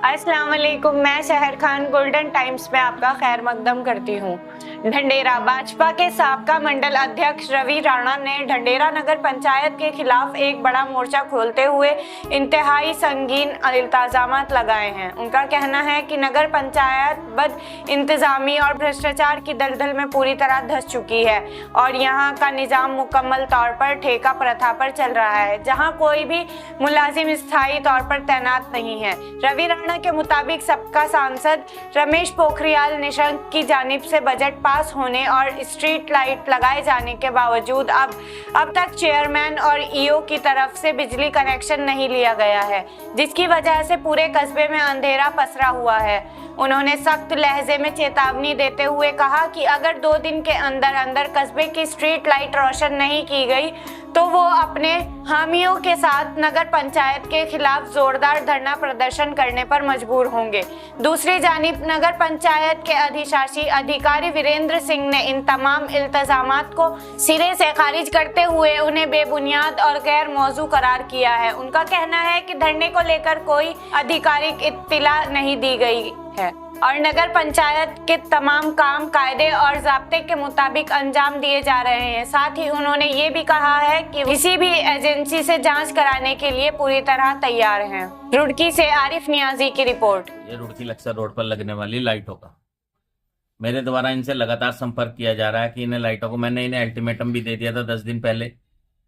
अस्सलाम वालेकुम। मैं शहर खान गोल्डन टाइम्स में आपका खैर मकदम करती हूँ। ढंडेरा भाजपा के साबका मंडल अध्यक्ष रवि राणा ने ढंडेरा नगर पंचायत के खिलाफ एक बड़ा मोर्चा खोलते हुए इंतहाई संगीन इल्जामात लगाए हैं। उनका कहना है कि नगर पंचायत बद इंतजामी और भ्रष्टाचार की दलदल में पूरी तरह धंस चुकी है और यहाँ का निजाम मुकम्मल तौर पर ठेका प्रथा पर चल रहा है, जहाँ कोई भी मुलाजिम स्थायी तौर पर तैनात नहीं है। रवि राणा के मुताबिक सबका सांसद रमेश पोखरियाल निशंक की जानिब से बजट पास होने और स्ट्रीट लाइट लगाए जाने के बावजूद अब तक चेयरमैन और ईओ की तरफ से बिजली कनेक्शन नहीं लिया गया है, जिसकी वजह से पूरे कस्बे में अंधेरा पसरा हुआ है। उन्होंने सख्त लहजे में चेतावनी देते हुए कहा कि अगर 2 दिन के अंदर अंदर कस्बे की स्ट्रीट लाइट रोशन नहीं की गई तो वो अपने हामियों के साथ नगर पंचायत के खिलाफ जोरदार धरना प्रदर्शन करने पर मजबूर होंगे। दूसरी जानिब नगर पंचायत के अधिशासी अधिकारी वीरेंद्र सिंह ने इन तमाम इल्जामात को सिरे से खारिज करते हुए उन्हें बेबुनियाद और गैर मौजू करार किया है। उनका कहना है कि धरने को लेकर कोई आधिकारिक इत्तिला नहीं दी गई है और नगर पंचायत के तमाम काम कायदे और ज़ाब्ते के मुताबिक अंजाम दिए जा रहे हैं। साथ ही उन्होंने ये भी कहा है कि किसी भी एजेंसी से जांच कराने के लिए पूरी तरह तैयार हैं। रुड़की से आरिफ नियाजी की रिपोर्ट। ये रुड़की लक्सर रोड पर लगने वाली लाइटों का मेरे द्वारा इनसे लगातार संपर्क किया जा रहा है कि इन्हें लाइटों को, मैंने इन्हें अल्टीमेटम भी दे दिया था 10 दिन पहले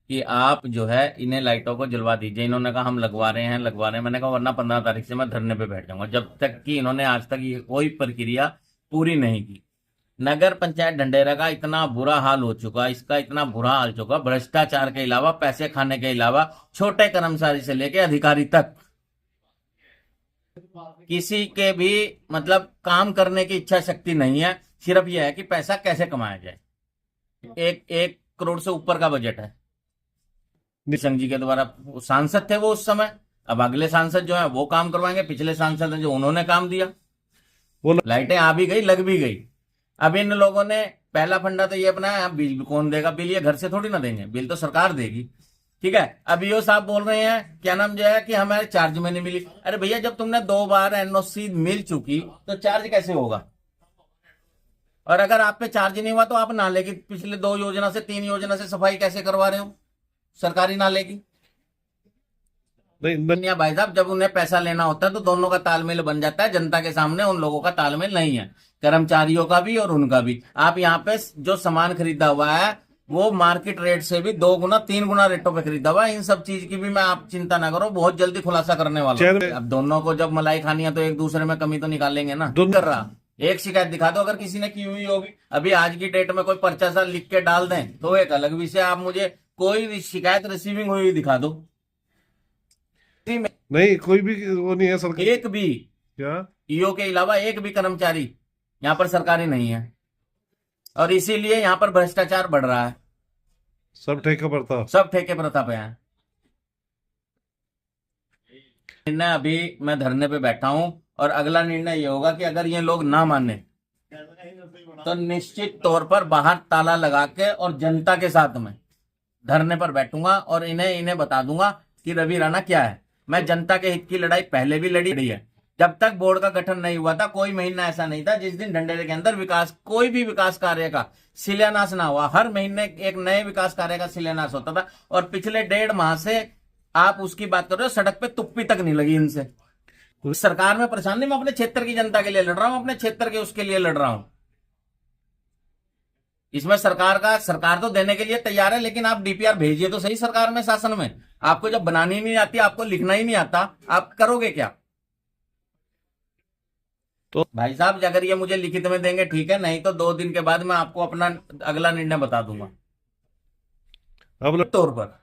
कि आप जो है इन्हें लाइटों को जलवा दीजिए। इन्होंने कहा हम लगवा रहे हैं। मैंने कहा वरना 15 तारीख से मैं धरने पे बैठ जाऊंगा, जब तक कि इन्होंने आज तक ये कोई प्रक्रिया पूरी नहीं की। नगर पंचायत ढंडेरा का इतना बुरा हाल हो चुका, इसका इतना बुरा हाल चुका, भ्रष्टाचार के अलावा, पैसे खाने के अलावा, छोटे कर्मचारी से लेके अधिकारी तक किसी के भी मतलब काम करने की इच्छा शक्ति नहीं है। सिर्फ यह है कि पैसा कैसे कमाया जाए। 1 करोड़ से ऊपर का बजट है। निशंक जी के द्वारा सांसद थे वो उस समय, अब अगले सांसद जो है वो काम करवाएंगे। पिछले सांसद हैं जो उन्होंने काम दिया, वो लाइटें आ भी गई, लग भी गई। अब इन लोगों ने पहला फंडा तो ये अपनाया, बिल कौन देगा? बिल ये घर से थोड़ी ना देंगे, बिल तो सरकार देगी। ठीक है, अब यो साहब बोल रहे हैं क्या नाम जो है कि हमारे चार्ज में नहीं मिली। अरे भैया, जब तुमने 2 बार एनओसी मिल चुकी तो चार्ज कैसे होगा? और अगर आप पे चार्ज नहीं हुआ तो आप नाले की पिछले 2 योजना से 3 योजना से सफाई कैसे करवा रहे हो? सरकारी नाले की नहीं भाई साहब, जब उन्हें पैसा लेना होता है तो दोनों का तालमेल बन जाता है। जनता के सामने उन लोगों का तालमेल नहीं है, कर्मचारियों का भी और उनका भी। आप यहाँ पे जो सामान खरीदा हुआ है वो मार्केट रेट से भी 2 गुना 3 गुना रेटों पे खरीदा हुआ है। इन सब चीज की भी मैं, आप चिंता ना करो, बहुत जल्दी खुलासा करने वाला हूं। अब दोनों को जब मलाई खानी है तो एक दूसरे में कमी तो निकालेंगे ना। कर रहा एक शिकायत दिखा दो अगर किसी ने की हुई होगी। अभी आज की डेट में कोई पर्चा सा लिख के डाल दें तो एक अलग विषय। आप मुझे कोई शिकायत रिसीविंग हुई दिखा दो। नहीं, कोई भी वो नहीं है सरकार। एक भी क्या ईओ के अलावा एक भी कर्मचारी यहाँ पर सरकारी नहीं है और इसीलिए यहाँ पर भ्रष्टाचार बढ़ रहा है। सब ठेका प्रथा, सब ठेके प्रथा पे है। निर्णय अभी मैं धरने पे बैठा हूं और अगला निर्णय ये होगा कि अगर ये लोग ना माने तो निश्चित तौर पर बाहर ताला लगा के और जनता के साथ में धरने पर बैठूंगा और इन्हें बता दूंगा कि रवि राणा क्या है। मैं जनता के हित की लड़ाई पहले भी लड़ी है। जब तक बोर्ड का गठन नहीं हुआ था कोई महीना ऐसा नहीं था जिस दिन ढंडेरे के अंदर कोई भी विकास कार्य का शिलान्यास ना हुआ। हर महीने एक नए विकास कार्य का शिलान्यास होता था और पिछले 1.5 माह से आप उसकी बात कर रहे हो, सड़क पे तुप्पी तक नहीं लगी इनसे। सरकार में परेशान नहीं, मैं अपने क्षेत्र की जनता के लिए लड़ रहा हूं, अपने क्षेत्र के उसके लिए लड़ रहा हूं। इसमें सरकार तो देने के लिए तैयार है, लेकिन आप डीपीआर भेजिए तो सही सरकार में, शासन में। आपको जब बनानी नहीं आती, आपको लिखना ही नहीं आता, आप करोगे क्या? तो भाई साहब, अगर ये मुझे लिखित में देंगे ठीक है, नहीं तो 2 दिन के बाद मैं आपको अपना अगला निर्णय बता दूंगा अब तौर पर।